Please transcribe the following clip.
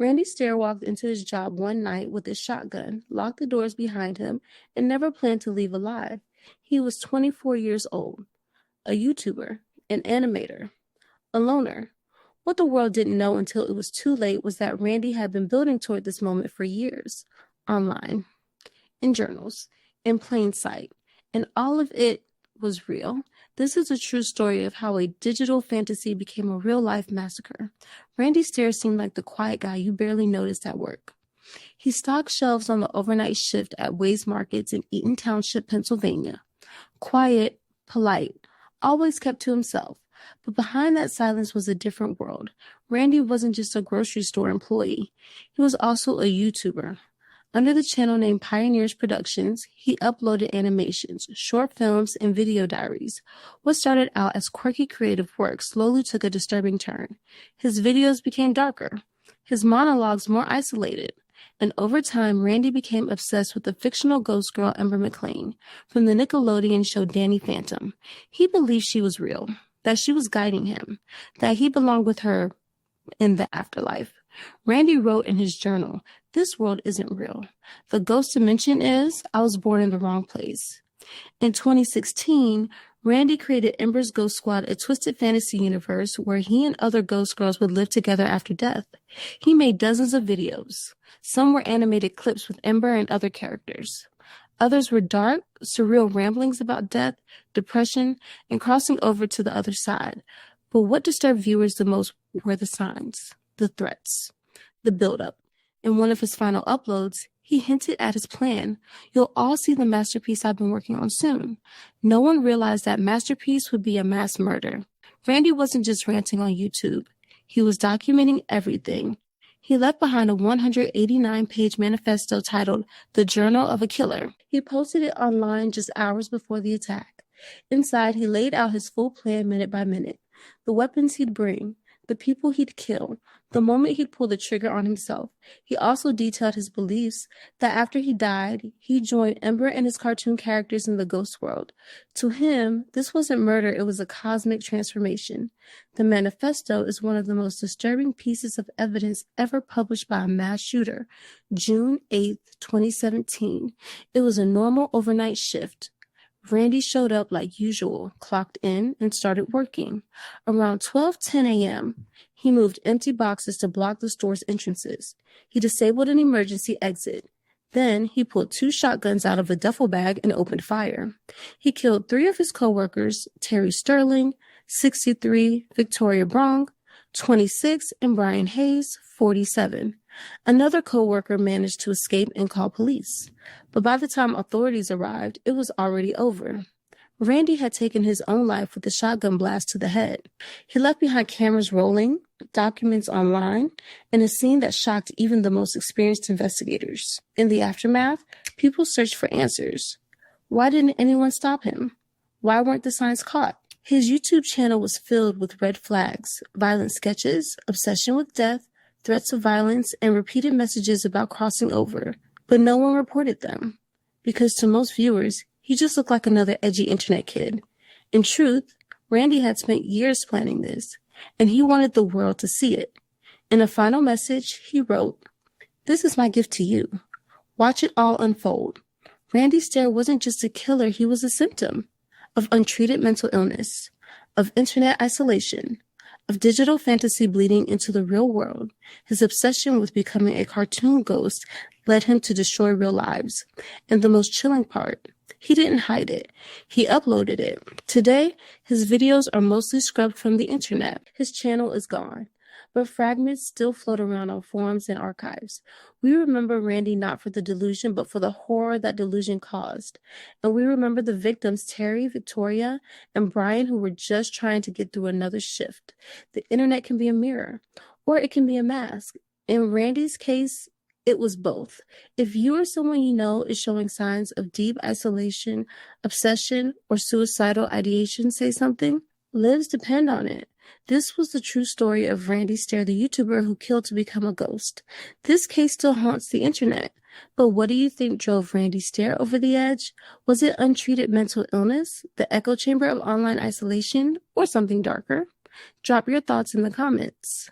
Randy Stair walked into his job one night with his shotgun, locked the doors behind him, and never planned to leave alive. He was 24 years old, a YouTuber, an animator, a loner. What the world didn't know until it was too late was that Randy had been building toward this moment for years, online, in journals, in plain sight, and all of it was real. This is a true story of how a digital fantasy became a real-life massacre. Randy Stair seemed like the quiet guy you barely noticed at work. He stocked shelves on the overnight shift at Ways Markets in Eaton Township, Pennsylvania. Quiet, polite, always kept to himself. But behind that silence was a different world. Randy wasn't just a grocery store employee. He was also a YouTuber. Under the channel name Pioneers Productions, he uploaded animations, short films, and video diaries. What started out as quirky creative work slowly took a disturbing turn. His videos became darker, his monologues more isolated, and over time, Randy became obsessed with the fictional ghost girl Ember McLean from the Nickelodeon show Danny Phantom. He believed she was real, that she was guiding him, that he belonged with her in the afterlife. Randy wrote in his journal, "This world isn't real. The ghost dimension is. I was born in the wrong place." In 2016, Randy created Ember's Ghost Squad, a twisted fantasy universe where he and other ghost girls would live together after death. He made dozens of videos. Some were animated clips with Ember and other characters. Others were dark, surreal ramblings about death, depression, and crossing over to the other side. But what disturbed viewers the most were the signs, the threats, the buildup. In one of his final uploads, he hinted at his plan. "You'll all see the masterpiece I've been working on soon." No one realized that masterpiece would be a mass murder. Randy wasn't just ranting on YouTube. He was documenting everything. He left behind a 189-page manifesto titled The Journal of a Killer. He posted it online just hours before the attack. Inside, he laid out his full plan minute by minute. The weapons he'd bring, the people he'd kill, the moment he'd pull the trigger on himself. He also detailed his beliefs that after he died, he'd join Ember and his cartoon characters in the ghost world. To him, this wasn't murder, it was a cosmic transformation. The manifesto is one of the most disturbing pieces of evidence ever published by a mass shooter. June 8th, 2017. It was a normal overnight shift. Randy showed up like usual, clocked in, and started working. Around 12:10 a.m., he moved empty boxes to block the store's entrances. He disabled an emergency exit. Then he pulled 2 shotguns out of a duffel bag and opened fire. He killed 3 of his co-workers, Terry Sterling, 63, Victoria Brong, 26, and Brian Hayes, 47. Another co-worker managed to escape and call police. But by the time authorities arrived, it was already over. Randy had taken his own life with a shotgun blast to the head. He left behind cameras rolling, documents online, and a scene that shocked even the most experienced investigators. In the aftermath, people searched for answers. Why didn't anyone stop him? Why weren't the signs caught? His YouTube channel was filled with red flags, violent sketches, obsession with death, threats of violence, and repeated messages about crossing over. But no one reported them. Because to most viewers, he just looked like another edgy internet kid. In truth, Randy had spent years planning this, and he wanted the world to see it. In a final message, he wrote, "This is my gift to you. Watch it all unfold." Randy Stair wasn't just a killer, he was a symptom of untreated mental illness, of internet isolation, of digital fantasy bleeding into the real world. His obsession with becoming a cartoon ghost led him to destroy real lives. And the most chilling part, he didn't hide it. He uploaded it. Today, his videos are mostly scrubbed from the internet. His channel is gone, but fragments still float around on forums and archives. We remember Randy not for the delusion, but for the horror that delusion caused. And we remember the victims, Terry, Victoria, and Brian, who were just trying to get through another shift. The internet can be a mirror, or it can be a mask. In Randy's case, it was both. If you or someone you know is showing signs of deep isolation, obsession, or suicidal ideation, say something. Lives depend on it. This was the true story of Randy Stair, the YouTuber who killed to become a ghost. This case still haunts the internet. But what do you think drove Randy Stair over the edge? Was it untreated mental illness, the echo chamber of online isolation, or something darker? Drop your thoughts in the comments.